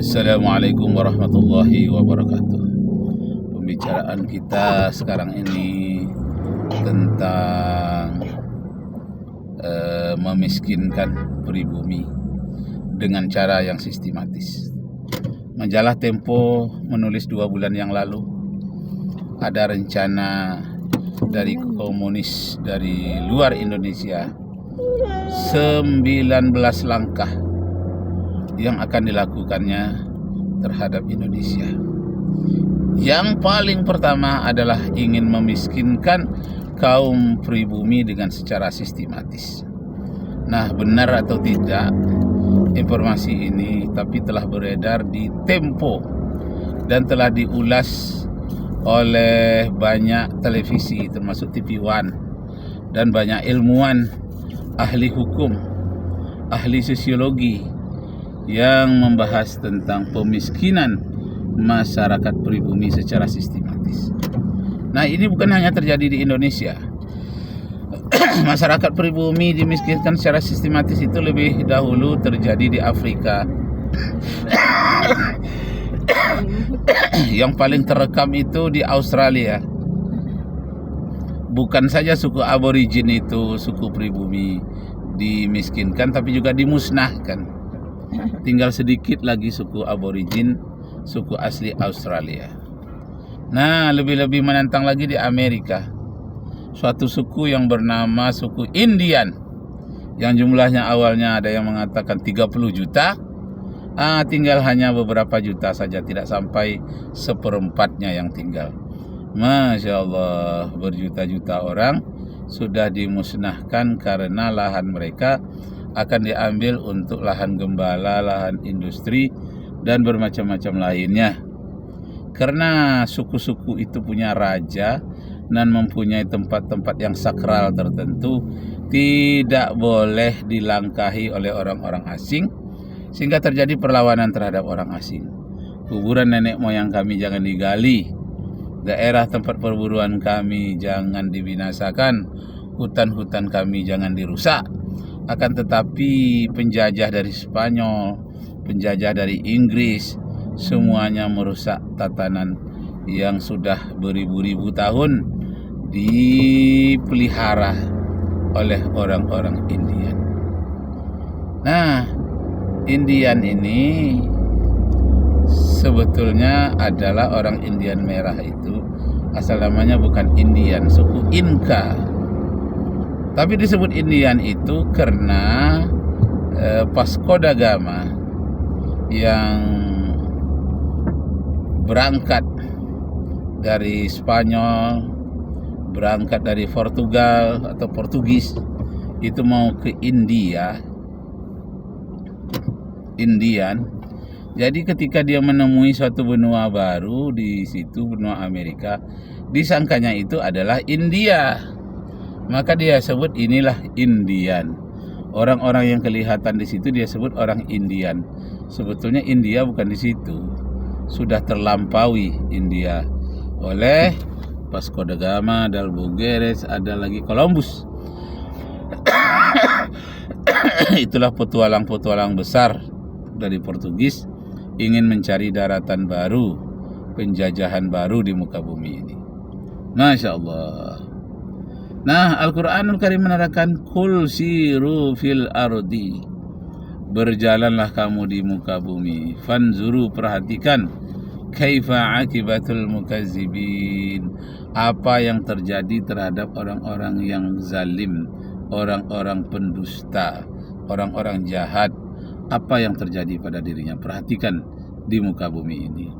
Assalamualaikum warahmatullahi wabarakatuh. Pembicaraan kita sekarang ini tentang memiskinkan pribumi dengan cara yang sistematis. Majalah Tempo menulis 2 bulan yang lalu ada rencana dari komunis dari luar Indonesia 19 langkah yang akan dilakukannya terhadap Indonesia. Yang paling pertama adalah ingin memiskinkan kaum pribumi dengan secara sistematis. Nah, benar atau tidak informasi ini, tapi telah beredar di Tempo dan telah diulas oleh banyak televisi termasuk TV One dan banyak ilmuwan, ahli hukum, ahli sosiologi yang membahas tentang pemiskinan masyarakat pribumi secara sistematis. Nah, ini bukan hanya terjadi di Indonesia. Masyarakat pribumi dimiskinkan secara sistematis itu lebih dahulu terjadi di Afrika. Yang paling terekam itu di Australia. Bukan saja suku aborigin itu, suku pribumi dimiskinkan, tapi juga dimusnahkan. Tinggal sedikit lagi suku aborigin, suku asli Australia. Nah, lebih-lebih menantang lagi di Amerika. Suatu suku yang bernama suku Indian, yang jumlahnya awalnya ada yang mengatakan 30 juta, tinggal hanya beberapa juta saja, tidak sampai 1/4-nya yang tinggal. Masya Allah, berjuta-juta orang sudah dimusnahkan karena lahan mereka akan diambil untuk lahan gembala, lahan industri, dan bermacam-macam lainnya. Karena suku-suku itu punya raja dan mempunyai tempat-tempat yang sakral tertentu, tidak boleh dilangkahi oleh orang-orang asing, sehingga terjadi perlawanan terhadap orang asing. Kuburan nenek moyang kami jangan digali, daerah tempat perburuan kami jangan dibinasakan, hutan-hutan kami jangan dirusak. Akan tetapi penjajah dari Spanyol, penjajah dari Inggris, semuanya merusak tatanan yang sudah beribu-ribu tahun dipelihara oleh orang-orang Indian. Nah, Indian ini sebetulnya adalah orang Indian merah itu. Asal namanya bukan Indian, suku Inka. Tapi disebut Indian itu karena Vasco da Gama yang berangkat dari Spanyol, berangkat dari Portugal atau Portugis, itu mau ke Indian. Jadi ketika dia menemui suatu benua baru di situ, benua Amerika, disangkanya itu adalah India. Maka dia sebut inilah Indian. Orang-orang yang kelihatan di situ dia sebut orang Indian. Sebetulnya India bukan di situ. Sudah terlampaui India oleh Vasco da Gama, Albuquerque, ada lagi Columbus. Itulah petualang-petualang besar dari Portugis ingin mencari daratan baru, penjajahan baru di muka bumi ini. Masya Allah. Nah, Al-Quranul Karim menerangkan kul siru fil ardi, berjalanlah kamu di muka bumi, fanzuru, perhatikan, kaifa akibatul mukazzibin, apa yang terjadi terhadap orang-orang yang zalim, orang-orang pendusta, orang-orang jahat, apa yang terjadi pada dirinya. Perhatikan di muka bumi ini.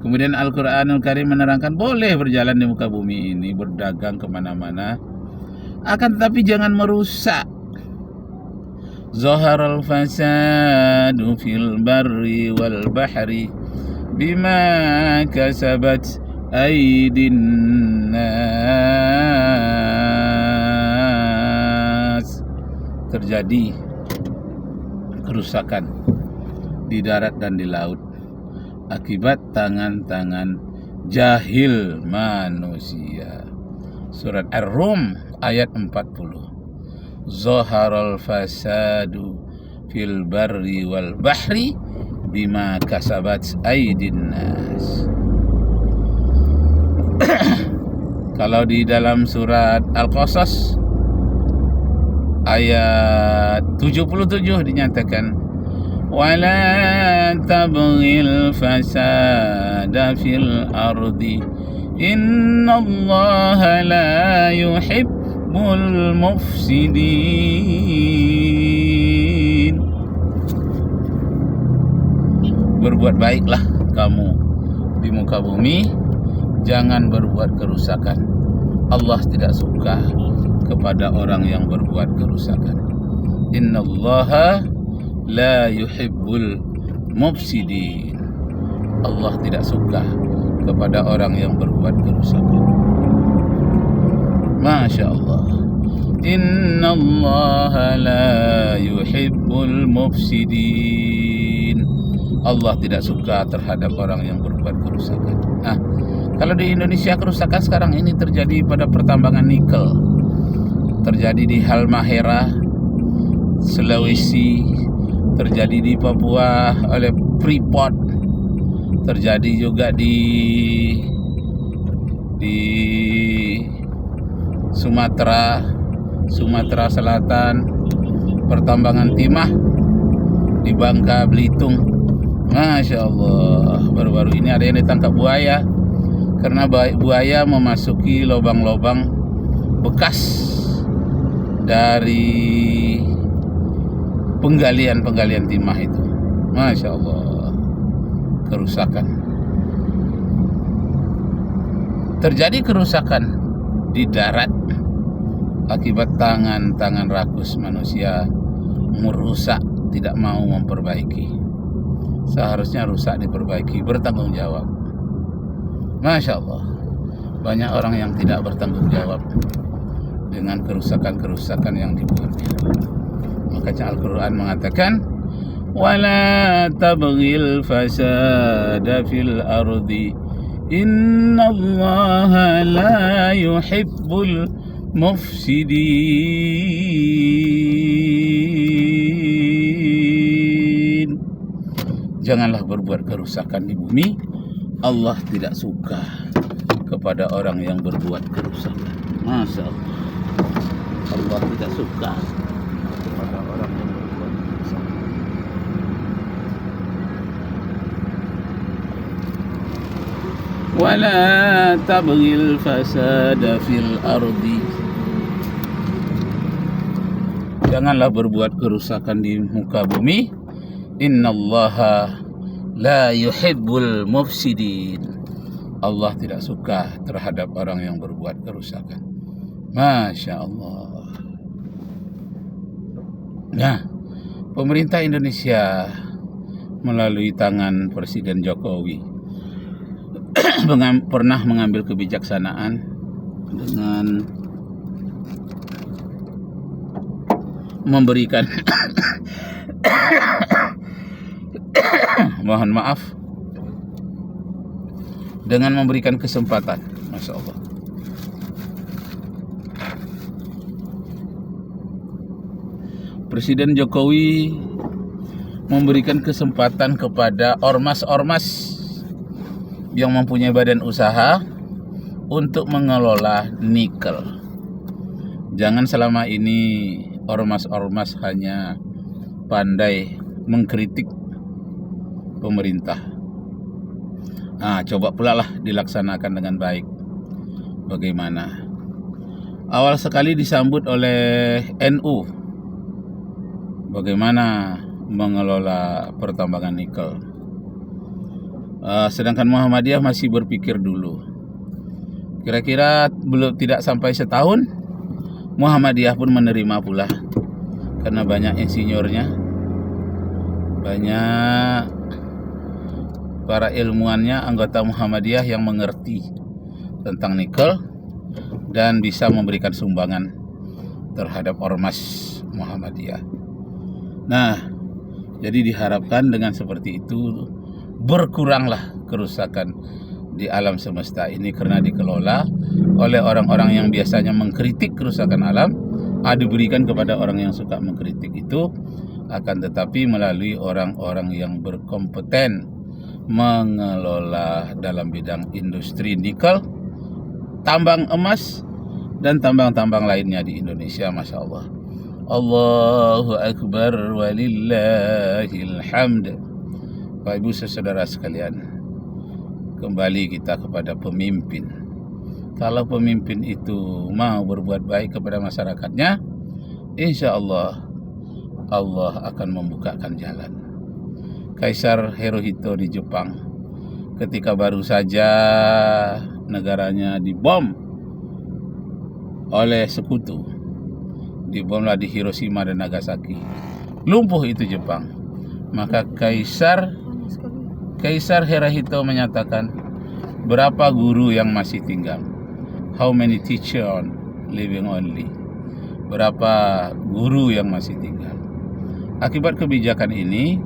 Kemudian Al-Quranul Karim menerangkan boleh berjalan di muka bumi ini, berdagang kemana-mana, akan tetapi jangan merusak. Zaharal fasadu fil barri wal bahri bima kasabat aydin nas. Terjadi kerusakan di darat dan di laut akibat tangan-tangan jahil manusia. Surat Ar-Rum ayat 40. Zaharal fasadu fil barri wal bahri bima kasabat aydin nas. Kalau di dalam surat Al-Qasas ayat 77 dinyatakan wala tabghil fasada fil ardi innallaha la yuhibbul mufsidin. Berbuat baiklah kamu di muka bumi, jangan berbuat kerusakan. Allah tidak suka kepada orang yang berbuat kerusakan. Innallaha la yuhibbul mufsidin. Allah tidak suka kepada orang yang berbuat kerusakan. Masya Allah. Innallaha la yuhibbul mufsidin. Allah tidak suka terhadap orang yang berbuat kerusakan. Nah, kalau di Indonesia kerusakan sekarang ini terjadi pada pertambangan nikel, terjadi di Halmahera, Sulawesi, terjadi di Papua oleh Freeport, terjadi juga di Sumatera Selatan, pertambangan timah di Bangka Belitung. Masya Allah, baru-baru ini ada yang ditangkap buaya karena buaya memasuki lubang-lubang bekas dari penggalian timah itu. Masya Allah, kerusakan. Terjadi kerusakan di darat akibat tangan rakus manusia merusak, tidak mau memperbaiki. Seharusnya rusak diperbaiki, bertanggung jawab. Masya Allah, banyak orang yang tidak bertanggung jawab dengan kerusakan-kerusakan yang dibuatnya. Makanya Al-Quran mengatakan wala tabghil fasada fil ardi innallaha la yuhibbul mufsidin. Janganlah berbuat kerusakan di bumi. Allah tidak suka kepada orang yang berbuat kerusakan. Masya Allah, Allah tidak suka kepada orang yang berbuat kerusakan. Wala tabghil fasada fil ardi. Janganlah berbuat kerusakan di muka bumi. Innallaha la yuhibbul mufsidin. Allah tidak suka terhadap orang yang berbuat kerusakan. Masya Allah. Nah, pemerintah Indonesia melalui tangan Presiden Jokowi pernah mengambil kebijaksanaan dengan memberikan mohon maaf, dengan memberikan kesempatan. Masya Allah, Presiden Jokowi memberikan kesempatan kepada ormas-ormas yang mempunyai badan usaha untuk mengelola nikel. Jangan selama ini ormas-ormas hanya pandai mengkritik pemerintah. Nah, coba pula lah dilaksanakan dengan baik. Bagaimana? Awal sekali disambut oleh NU. Bagaimana mengelola pertambangan nikel. Sedangkan Muhammadiyah masih berpikir dulu. Kira-kira tidak sampai setahun, Muhammadiyah pun menerima pula. Karena banyak insinyurnya, banyak para ilmuannya, anggota Muhammadiyah yang mengerti tentang nikel dan bisa memberikan sumbangan terhadap ormas Muhammadiyah. Nah, jadi diharapkan dengan seperti itu berkuranglah kerusakan di alam semesta ini karena dikelola oleh orang-orang yang biasanya mengkritik kerusakan alam, diberikan kepada orang yang suka mengkritik itu akan tetapi melalui orang-orang yang berkompeten mengelola dalam bidang industri nikel, tambang emas, dan tambang-tambang lainnya di Indonesia. Masya Allah. Allahu Akbar walillahil hamd. Bapak Ibu saudara sekalian, kembali kita kepada pemimpin. Kalau pemimpin itu mau berbuat baik kepada masyarakatnya, insya Allah Allah akan membukakan jalan. Kaisar Hirohito di Jepang, ketika baru saja negaranya dibom oleh sekutu, dibomlah di Hiroshima dan Nagasaki, lumpuh itu Jepang. Maka Kaisar Hirohito menyatakan, berapa guru yang masih tinggal? How many teachers living only? Berapa guru yang masih tinggal? Akibat kebijakan ini,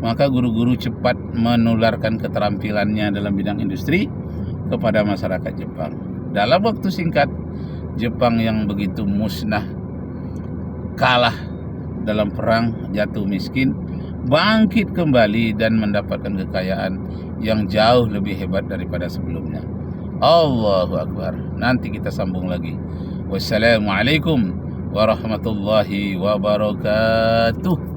maka guru-guru cepat menularkan keterampilannya dalam bidang industri kepada masyarakat Jepang. Dalam waktu singkat, Jepang yang begitu musnah, kalah dalam perang, jatuh miskin, bangkit kembali dan mendapatkan kekayaan yang jauh lebih hebat daripada sebelumnya. Allahu Akbar. Nanti kita sambung lagi. Wassalamualaikum warahmatullahi wabarakatuh.